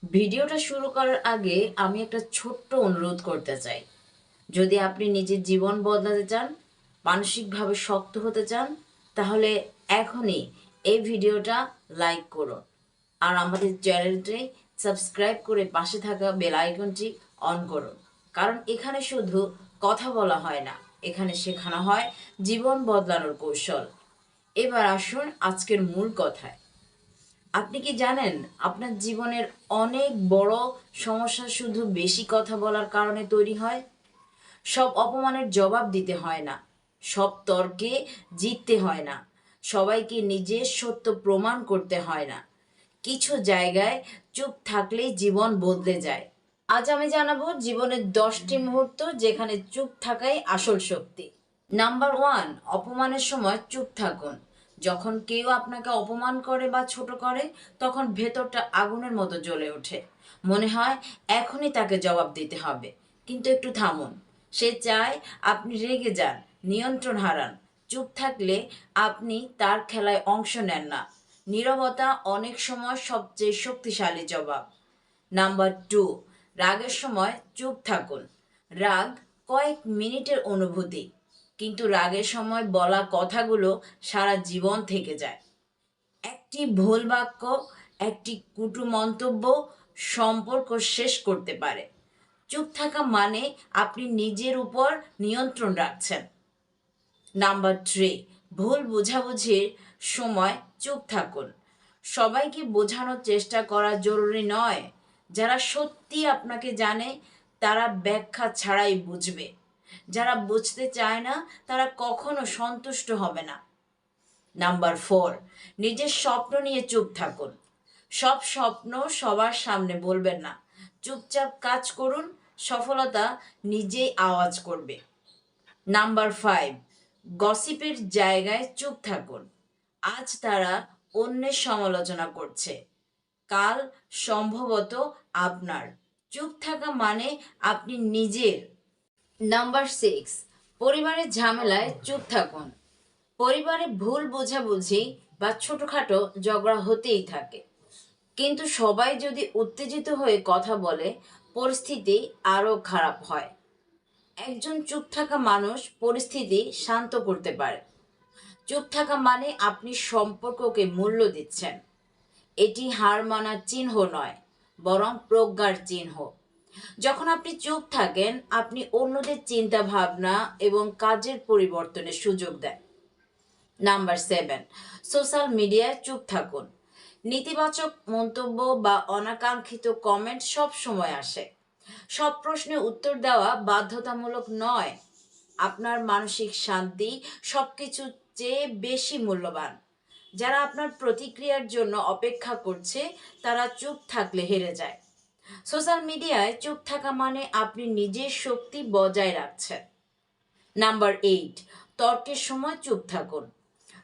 ভিডিওটা শুরু করার আগে আমি একটা ছোট্ট অনুরোধ করতে চাই। যদি আপনি নিজের জীবন বদলাতে চান, মানসিকভাবে শক্ত হতে চান, তাহলে এখনই এই ভিডিওটা লাইক করুন। আর আমাদের চ্যানেলটি সাবস্ক্রাইব করে পাশে থাকা বেল আইকনটি অন করুন। কারণ এখানে শুধু কথা বলা হয় না, এখানে শেখানো হয় জীবন বদলানোর কৌশল। এবার আসুন আজকের মূল কথায়। আপনি কি জানেন আপনার জীবনের অনেক বড় সমস্যা শুধু বেশি কথা বলার কারণে তৈরি হয়? সব অপমানের জবাব দিতে হয় না, সব তর্কে জিততে হয় না, সবাইকে নিজের সত্য প্রমাণ করতে হয় না। কিছু জায়গায় চুপ থাকলেই জীবন বদলে যায়। আজ আমি জানাবো জীবনের 10টি মুহূর্ত যেখানে চুপ থাকাই আসল শক্তি। নাম্বার ওয়ান, অপমানের সময় চুপ থাকুন। যখন কেউ আপনাকে অপমান করে বা ছোট করে, তখন ভেতরটা আগুনের মতো জ্বলে ওঠে। মনে হয় এখনই তাকে জবাব দিতে হবে। কিন্তু একটু থামুন। সে চায় আপনি রেগে যান, নিয়ন্ত্রণ হারান। চুপ থাকলে আপনি তার খেলায় অংশ নেন না। নীরবতা অনেক সময় সবচেয়ে শক্তিশালী জবাব। নাম্বার টু, রাগের সময় চুপ থাকুন। রাগ কয়েক মিনিটের অনুভূতি, কিন্তু রাগের সময় বলা কথাগুলো সারা জীবন থেকে যায়। একটি ভুল বাক্য, একটি কুটু মন্তব্য সম্পর্ক শেষ করতে পারে। চুপ থাকা মানে আপনি নিজের উপর নিয়ন্ত্রণ রাখছেন। নাম্বার থ্রি, ভুল বোঝাবুঝির সময় চুপ থাকুন। সবাইকে বোঝানোর চেষ্টা করা জরুরি নয়। যারা সত্যি আপনাকে জানে তারা ব্যাখ্যা ছাড়াই বুঝবে। যারা বুঝতে চায় না তারা কখনো সন্তুষ্ট হবে না। নাম্বার ফোর, নিজের স্বপ্ন নিয়ে চুপ থাকুন। সব স্বপ্ন সবার সামনে বলবেন না। চুপচাপ কাজ করুন, সফলতা নিজেই আওয়াজ করবে। নাম্বার ফাইভ, গসিপের জায়গায় চুপ থাকুন। আজ তারা অন্যের সমালোচনা করছে, কাল সম্ভবত আপনার। চুপ থাকা মানে আপনি নিজের। নাম্বার সিক্স, পরিবারের ঝামেলায় চুপ থাকুন। পরিবারে ভুল বোঝাবুঝি বা ছোটখাটো ঝগড়া হতেই থাকে, কিন্তু সবাই যদি উত্তেজিত হয়ে কথা বলে, পরিস্থিতি আরো খারাপ হয়। একজন চুপ থাকা মানুষ পরিস্থিতি শান্ত করতে পারে। চুপ থাকা মানে আপনি সম্পর্ককে মূল্য দিচ্ছেন। এটি হার মানার চিহ্ন নয়, বরং প্রজ্ঞার চিহ্ন। যখন আপনি চুপ থাকেন, আপনি অন্যদের চিন্তা ভাবনা এবং কাজের পরিবর্তনের সুযোগ দেন। নাম্বার সেভেন, সোশ্যাল মিডিয়ায় চুপ থাকুন। নেতিবাচক মন্তব্য বা অনাকাঙ্ক্ষিত কমেন্ট সব সময় আসে। সব প্রশ্নে উত্তর দেওয়া বাধ্যতামূলক নয়। আপনার মানসিক শান্তি সবকিছুর চেয়ে বেশি মূল্যবান। যারা আপনার প্রতিক্রিয়ার জন্য অপেক্ষা করছে, তারা চুপ থাকলে হেরে যায়। সোশ্যাল মিডিয়ায় চুপ থাকা মানে আপনি নিজের শক্তি বজায় রাখছেন। নাম্বার এইট, তর্কের সময় চুপ থাকুন।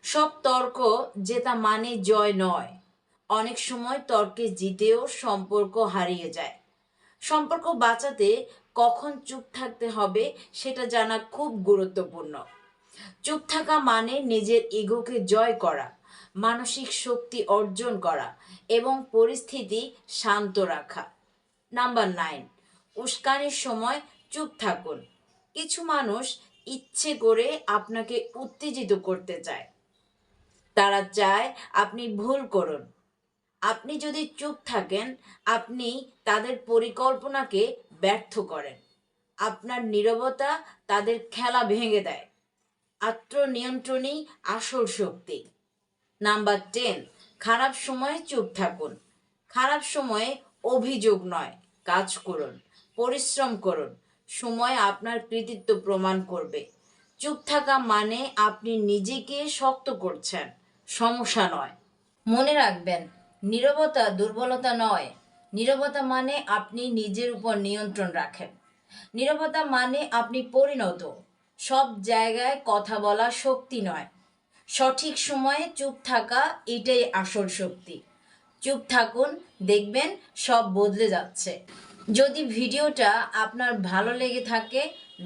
সব তর্ক জেতা মানে জয় নয়। অনেক সময় তর্কে জিতেও সম্পর্ক হারিয়ে যায়। সম্পর্ক বাঁচাতে কখন চুপ থাকতে হবে সেটা জানা খুব গুরুত্বপূর্ণ। চুপ থাকা মানে নিজের ইগোকে জয় করা, মানসিক শক্তি অর্জন করা এবং পরিস্থিতি শান্ত রাখা। নাম্বার নাইন, উস্কানির সময় চুপ থাকুন। কিছু মানুষ ইচ্ছে করে আপনাকে উত্তেজিত করতে চায়। তারা চায় আপনি ভুল করুন। আপনি যদি চুপ থাকেন, আপনি তাদের পরিকল্পনাকে ব্যর্থ করেন। আপনার নীরবতা তাদের খেলা ভেঙে দেয়। আত্মনিয়ন্ত্রণই আসল শক্তি। নাম্বার টেন, খারাপ সময়ে চুপ থাকুন। খারাপ সময়ে অভিযোগ নয়, কাজ করুন, পরিশ্রম করুন। সময় আপনার কৃতিত্ব প্রমাণ করবে। চুপ থাকা মানে আপনি নিজেকে শক্ত করছেন, সমস্যা নয়। মনে রাখবেন, নীরবতা দুর্বলতা নয়। নীরবতা মানে আপনি নিজের উপর নিয়ন্ত্রণ রাখেন। নীরবতা মানে আপনি পরিণত। সব জায়গায় কথা বলা শক্তি নয়, সঠিক সময়ে চুপ থাকা এটাই আসল শক্তি। চুপ থাকুন, দেখবেন সব বদলে যাচ্ছে। যদি ভিডিওটা আপনার ভালো লেগে থাকে,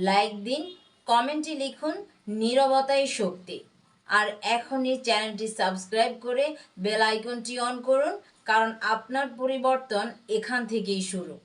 লাইক দিন, কমেন্টে লিখুন নীরবতাই শক্তি। আর এখনই চ্যানেলটি সাবস্ক্রাইব করে বেল আইকনটি অন করুন, কারণ আপনার পরিবর্তন এখান থেকেই শুরু।